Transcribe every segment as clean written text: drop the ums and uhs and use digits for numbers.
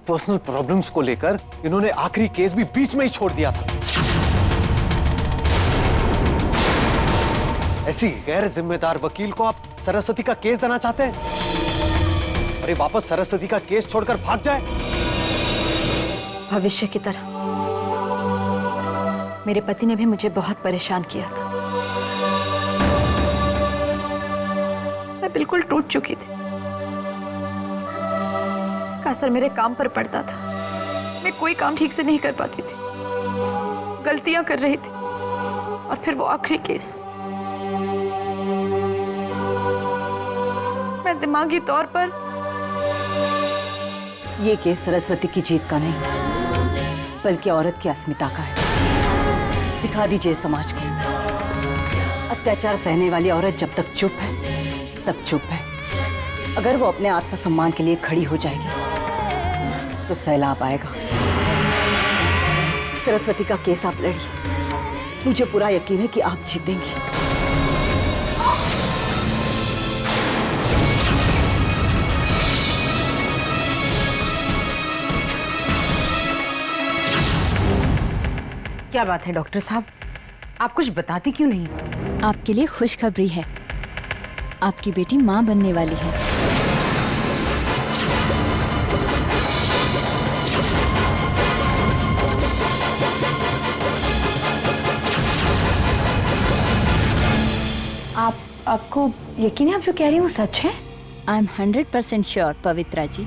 Personal problems को लेकर इन्होंने आखिरी केस भी बीच में ही छोड़ दिया था। ऐसी गैर जिम्मेदार वकील को आप सरस्वती का केस देना चाहते हैं? अरे वापस सरस्वती का केस छोड़कर भाग जाए। भविष्य की तरह मेरे पति ने भी मुझे बहुत परेशान किया था। मैं बिल्कुल टूट चुकी थी। इसका असर मेरे काम पर पड़ता था। मैं कोई काम ठीक से नहीं कर पाती थी, गलतियां कर रही थी। और फिर वो आखिरी केस, मैं दिमागी तौर पर। ये केस सरस्वती की जीत का नहीं, बल्कि औरत की अस्मिता का है। दिखा दीजिए समाज को, अत्याचार सहने वाली औरत जब तक चुप है तब चुप है। अगर वो अपने आत्मसम्मान के लिए खड़ी हो जाएगी तो सैलाब आएगा। सरस्वती का केस आप लड़ी, मुझे पूरा यकीन है कि आप जीतेंगी। क्या बात है डॉक्टर साहब, आप कुछ बताती क्यों नहीं? आपके लिए खुशखबरी है, आपकी बेटी माँ बनने वाली है। आपको यकीन है आप जो कह रही हैं वो सच है? आई एम 100% श्योर पवित्रा जी।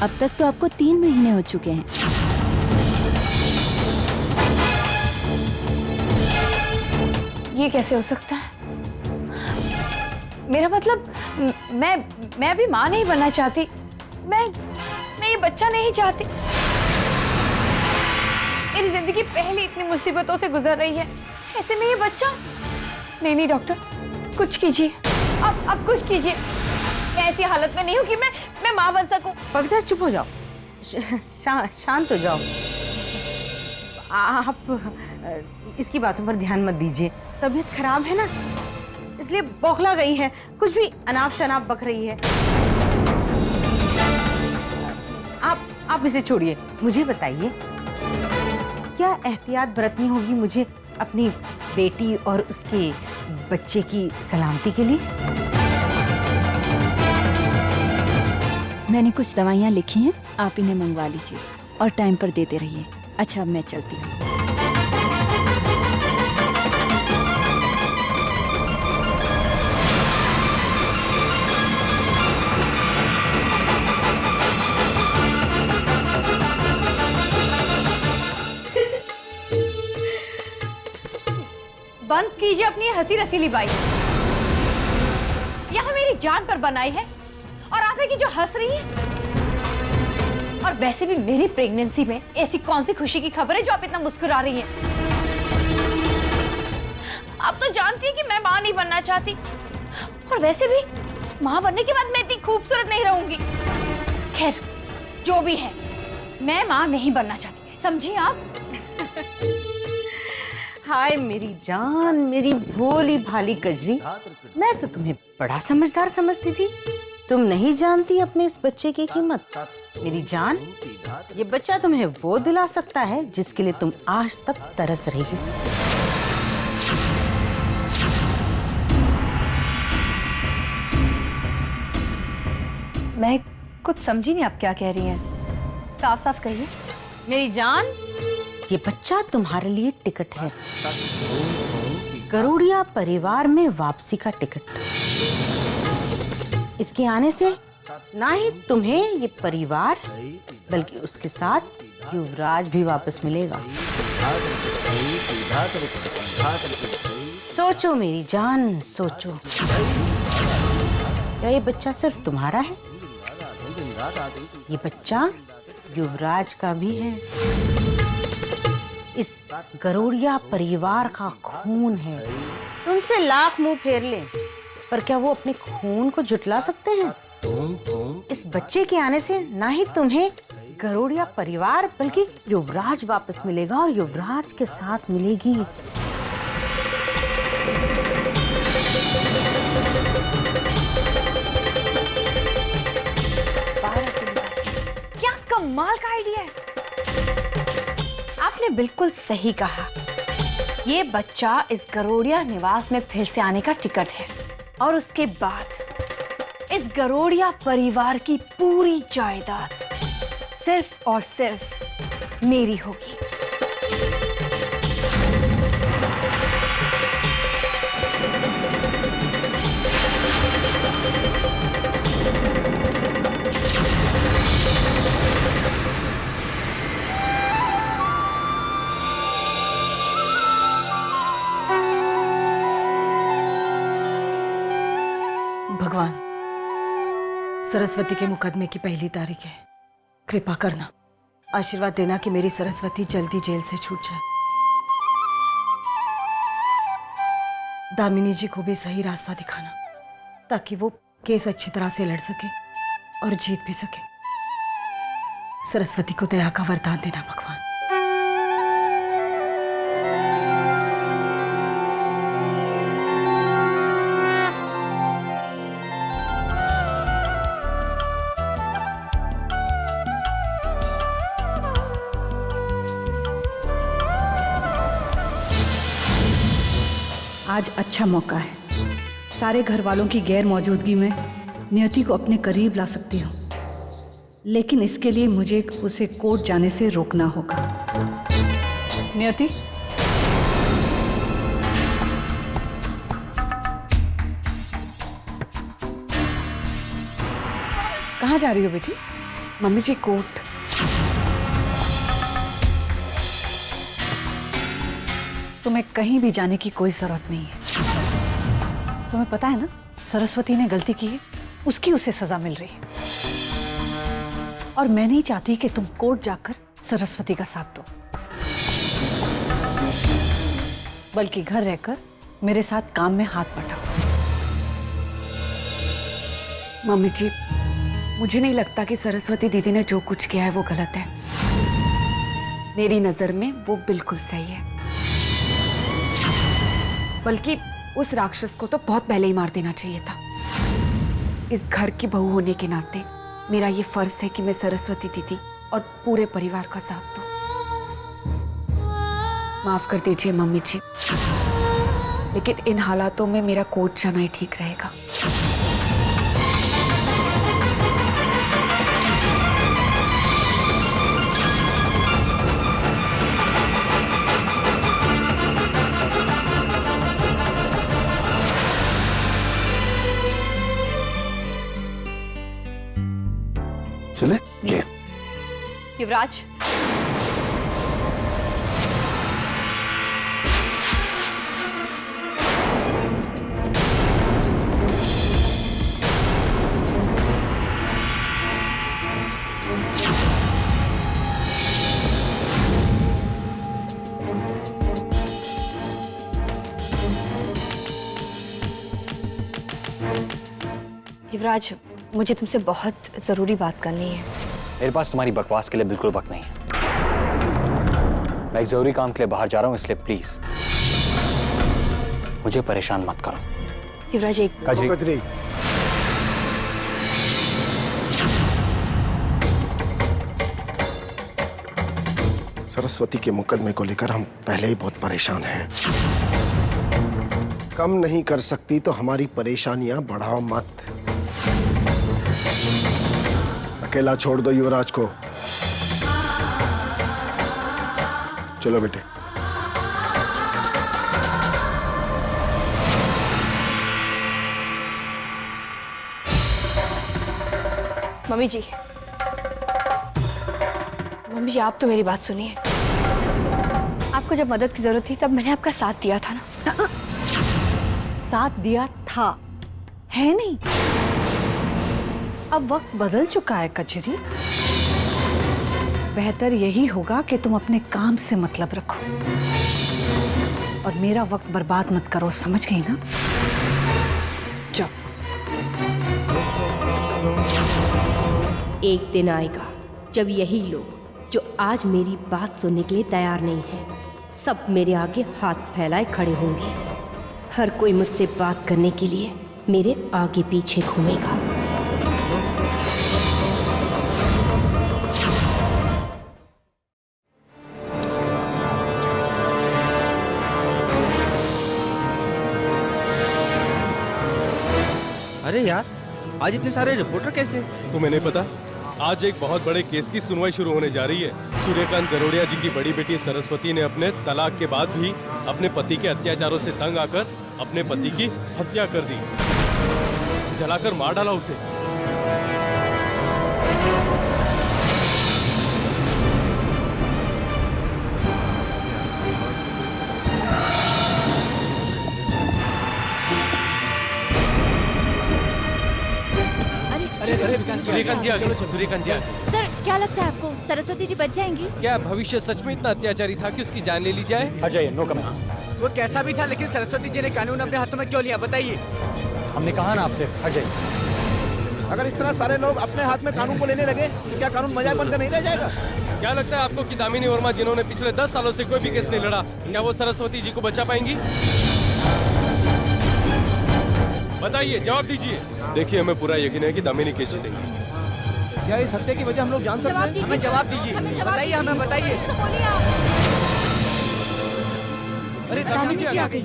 अब तक तो आपको 3 महीने हो चुके हैं। ये कैसे हो सकता है? मेरा मतलब मैं अभी माँ नहीं बनना चाहती। मैं ये बच्चा नहीं चाहती। मेरी जिंदगी पहले इतनी मुसीबतों से गुजर रही है, ऐसे में ये बच्चा। नहीं डॉक्टर, कुछ कीजिए। अब कुछ कीजिए। मैं ऐसी हालत में नहीं हूँ कि मैं माँ बन सकूं। पवित्रा चुप हो जाओ, शांत हो जाओ। आप इसकी बातों पर ध्यान मत दीजिए। तबीयत खराब है ना, इसलिए बौखला गई है, कुछ भी अनाप शनाप बक रही है। आप इसे छोड़िए, मुझे बताइए क्या एहतियात बरतनी होगी मुझे अपनी बेटी और उसके बच्चे की सलामती के लिए? मैंने कुछ दवाइयाँ लिखी हैं, आप इन्हें मंगवा लीजिए और टाइम पर देते रहिए। अच्छा, अब मैं चलती हूँ। बंद कीजिए अपनी हंसी रसीली बाई। यहाँ मेरी जान पर बनाई है और आप है कि जो हंस रही है। और वैसे भी मेरी प्रेगनेंसी में ऐसी कौन सी खुशी की खबर है जो आप इतना मुस्कुरा रही हैं? आप तो जानती हैं कि मैं माँ नहीं बनना चाहती। और वैसे भी माँ बनने के बाद मैं इतनी खूबसूरत नहीं रहूंगी। खैर, जो भी है, मैं माँ नहीं बनना चाहती, समझी आप? हाय मेरी जान, मेरी भोली भाली कजरी, मैं तो तुम्हें बड़ा समझदार समझती थी। तुम नहीं जानती अपने इस बच्चे की कीमत। मेरी जान, ये बच्चा तुम्हें वो दिला सकता है जिसके लिए तुम आज तक तरस रही हो। मैं कुछ समझी नहीं आप क्या कह रही हैं। साफ साफ कहिए। मेरी जान, ये बच्चा तुम्हारे लिए टिकट है, गरुड़िया परिवार में वापसी का टिकट। इसके आने से ना ही तुम्हें ये परिवार, बल्कि उसके साथ युवराज भी वापस मिलेगा। सोचो मेरी जान, सोचो। क्या ये बच्चा सिर्फ तुम्हारा है? ये बच्चा युवराज का भी है। इस गरुड़िया परिवार का खून है। तुमसे लाख मुंह फेर ले, पर क्या वो अपने खून को जुटला सकते हैं? इस बच्चे के आने से ना ही तुम्हें गरुड़िया परिवार, बल्कि युवराज वापस मिलेगा और युवराज के साथ मिलेगी बिल्कुल सही कहा। ये बच्चा इस गरोड़िया निवास में फिर से आने का टिकट है और उसके बाद इस गरोड़िया परिवार की पूरी जायदाद सिर्फ और सिर्फ मेरी होगी। भगवान, सरस्वती के मुकदमे की पहली तारीख है, कृपा करना, आशीर्वाद देना कि मेरी सरस्वती जल्दी जेल से छूट जाए। दामिनी जी को भी सही रास्ता दिखाना ताकि वो केस अच्छी तरह से लड़ सके और जीत भी सके। सरस्वती को दया का वरदान देना भगवान। आज अच्छा मौका है, सारे घर वालों की गैर मौजूदगी में नियति को अपने करीब ला सकती हूँ, लेकिन इसके लिए मुझे उसे कोर्ट जाने से रोकना होगा। नियति, कहाँ जा रही हो बेटी? मम्मी जी, कोर्ट। तुम्हें कहीं भी जाने की कोई जरूरत नहीं है। तुम्हें पता है ना, सरस्वती ने गलती की है, उसकी उसे सजा मिल रही है। और मैं नहीं चाहती कि तुम कोर्ट जाकर सरस्वती का साथ दो, बल्कि घर रहकर मेरे साथ काम में हाथ बटाओ। मम्मी जी, मुझे नहीं लगता कि सरस्वती दीदी ने जो कुछ किया है वो गलत है। मेरी नजर में वो बिल्कुल सही है, बल्कि उस राक्षस को तो बहुत पहले ही मार देना चाहिए था। इस घर की बहू होने के नाते मेरा ये फर्ज है कि मैं सरस्वती दीदी और पूरे परिवार का साथ दूं। माफ कर दीजिए मम्मी जी, लेकिन इन हालातों में मेरा कोर्ट जाना ही ठीक रहेगा। चले जी। युवराज, युवराज, मुझे तुमसे बहुत जरूरी बात करनी है। मेरे पास तुम्हारी बकवास के लिए बिल्कुल वक्त नहीं है। मैं एक जरूरी काम के लिए बाहर जा रहा हूँ, इसलिए प्लीज मुझे परेशान मत करो। युवराज, एक कजरी। सरस्वती के मुकदमे को लेकर हम पहले ही बहुत परेशान हैं। कम नहीं कर सकती तो हमारी परेशानियां बढ़ाओ मत। अकेला छोड़ दो युवराज को। चलो बेटे। मम्मी जी, आप तो मेरी बात सुनिए। आपको जब मदद की जरूरत थी तब मैंने आपका साथ दिया था ना। साथ दिया था, है नहीं? अब वक्त बदल चुका है कजरी। बेहतर यही होगा कि तुम अपने काम से मतलब रखो और मेरा वक्त बर्बाद मत करो, समझ गई ना? जाओ। एक दिन आएगा जब यही लोग जो आज मेरी बात सुनने के लिए तैयार नहीं हैं, सब मेरे आगे हाथ फैलाए खड़े होंगे। हर कोई मुझसे बात करने के लिए मेरे आगे पीछे घूमेगा। अरे यार, आज इतने सारे रिपोर्टर कैसे? तुम्हें नहीं पता? आज एक बहुत बड़े केस की सुनवाई शुरू होने जा रही है। सूर्यकांत गरोड़िया जी की बड़ी बेटी सरस्वती ने अपने तलाक के बाद भी अपने पति के अत्याचारों से तंग आकर अपने पति की हत्या कर दी, जलाकर मार डाला उसे। सूर्यकांत जी आ गए। सूर्यकांत जी आ गए। सर, क्या लगता है आपको सरस्वती जी बच जाएंगी? क्या भविष्य सच में इतना अत्याचारी था कि उसकी जान ले ली जाए? Ajay, no comment. वो कैसा भी था, लेकिन सरस्वती जी ने कानून अपने हाथों में क्यों लिया, बताइए। हमने कहा ना आपसे, अजय। अगर इस तरह सारे लोग अपने हाथ में कानून को लेने लगे तो क्या कानून मजाक बनकर नहीं रह जाएगा? क्या लगता है आपको कि दामिनी वर्मा जिन्होंने पिछले 10 सालों से कोई भी केस नहीं लड़ा, क्या वो सरस्वती जी को बचा पाएंगी? बताइए, जवाब दीजिए। देखिए, हमें पूरा यकीन है कि दामिनी केस जीतेगी। क्या इस हत्या की वजह हम लोग जान सकते हैं? हमें जवाब दीजिए, बताइए, हमें बताइए। अरे दामिनी जी आ गई।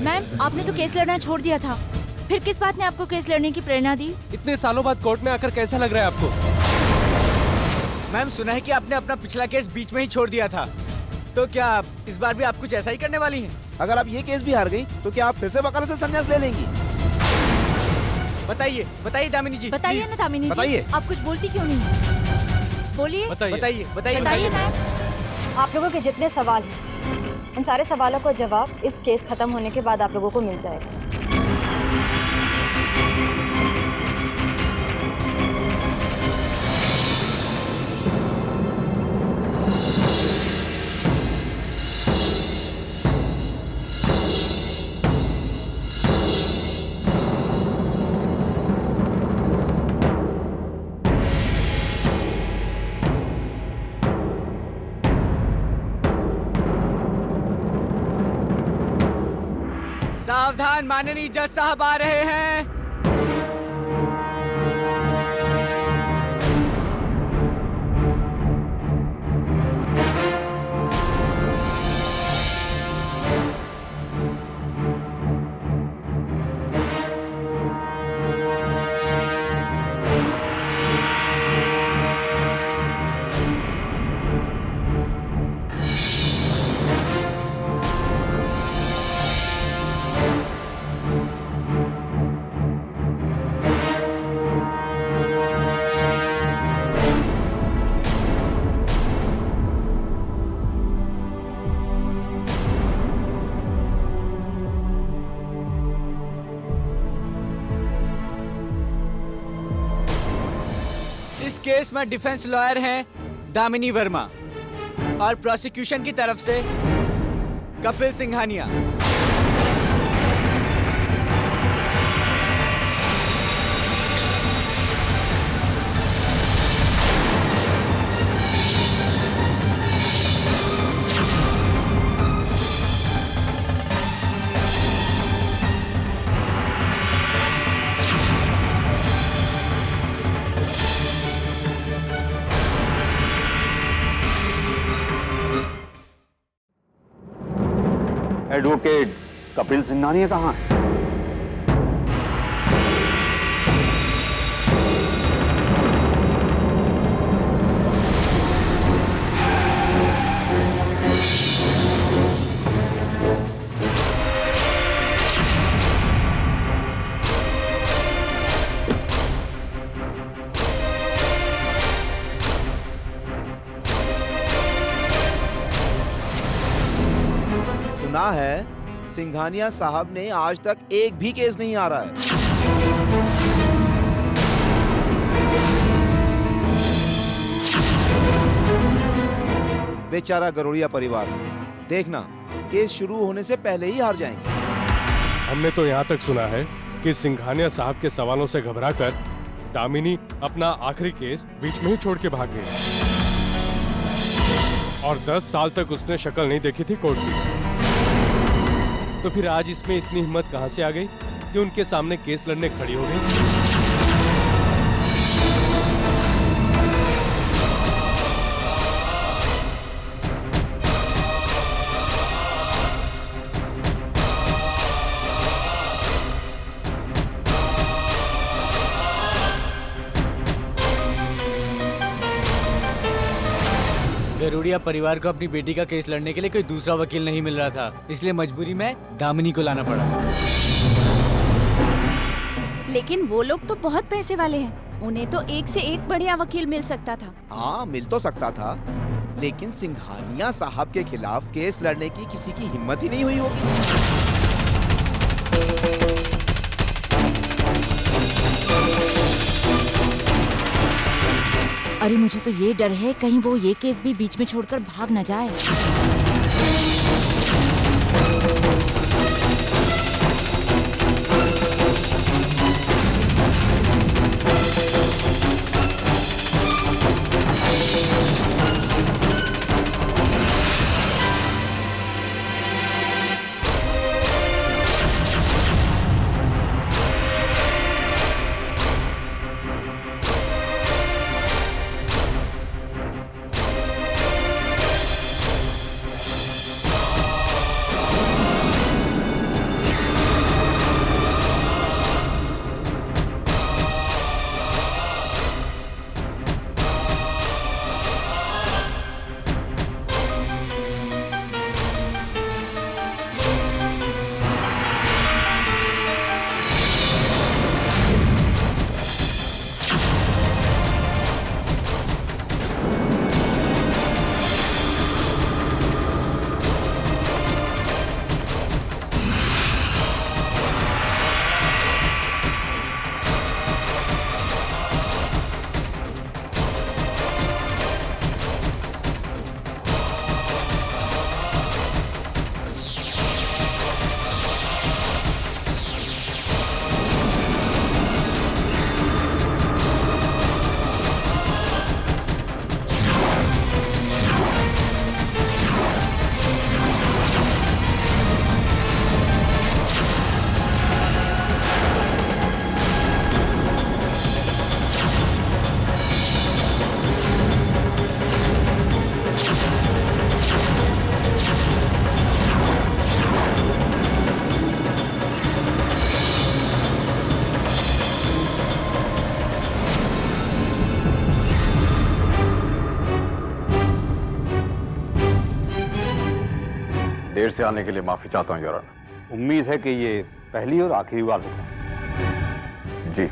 मैम, आपने तो केस लड़ना छोड़ दिया था, फिर किस बात ने आपको केस लड़ने की प्रेरणा दी? इतने सालों बाद कोर्ट में आकर कैसा लग रहा है आपको? मैम, सुना है कि आपने अपना पिछला केस बीच में ही छोड़ दिया था, तो क्या इस बार भी आप कुछ ऐसा ही करने वाली हैं? अगर आप ये केस भी हार गई तो क्या आप फिर से वकालत से संन्यास ले लेंगी? बताइए, बताइए दामिनी जी। बताइए ना दामिनी जी, बताइए। आप कुछ बोलती क्यों नहीं? बोलिए। बताइए, बताइए, बताइए, बताइए मैम। आप लोगों के जितने सवाल हैं, उन सारे सवालों का जवाब इस केस खत्म होने के बाद आप लोगों को मिल जाएगा। सावधान, माननीय जज साहब आ रहे हैं। इस केस में डिफेंस लॉयर हैं दामिनी वर्मा और प्रोसिक्यूशन की तरफ से कपिल सिंघानिया। एडवोकेट कपिल सिंघानिया कहाँ है? सुना है सिंघानिया साहब ने आज तक एक भी केस नहीं हारा है। बेचारा गरोड़िया परिवार, देखना केस शुरू होने से पहले ही हार जाएंगे। हमने तो यहाँ तक सुना है कि सिंघानिया साहब के सवालों से घबराकर दामिनी अपना आखिरी केस बीच में ही छोड़ के भाग गई और 10 साल तक उसने शक्ल नहीं देखी थी कोर्ट की। तो फिर आज इसमें इतनी हिम्मत कहां से आ गई कि उनके सामने केस लड़ने खड़ी हो गई? गरुड़िया परिवार को अपनी बेटी का केस लड़ने के लिए कोई दूसरा वकील नहीं मिल रहा था, इसलिए मजबूरी में दामिनी को लाना पड़ा। लेकिन वो लोग तो बहुत पैसे वाले हैं, उन्हें तो एक से एक बढ़िया वकील मिल सकता था। हाँ, मिल तो सकता था, लेकिन सिंघानिया साहब के खिलाफ केस लड़ने की किसी की हिम्मत ही नहीं हुई होगी। अरे मुझे तो ये डर है कहीं वो ये केस भी बीच में छोड़कर भाग न जाए। देर से आने के लिए माफी चाहता हूँ योर ऑनर। उम्मीद है कि ये पहली और आखिरी बार होगा। जी।